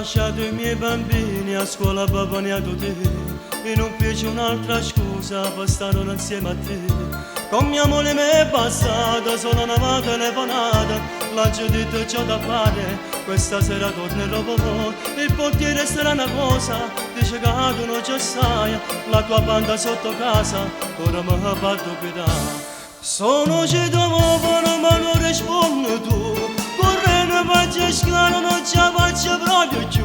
lasciato i miei bambini a scuola babaniato te e non fece un'altra scusa per stare insieme a te. Con mia moglie mi è passata, sono una telefonata, l'ho già detto c'ho da fare, questa sera tornerò proprio. Il portiere sarà una cosa, dice che tu non ci stai, la tua banda sotto casa, ora mi ha fatto pietà. Sono citofono ma non rispondi tu, correndo faccio scalo non ci faccio proprio più.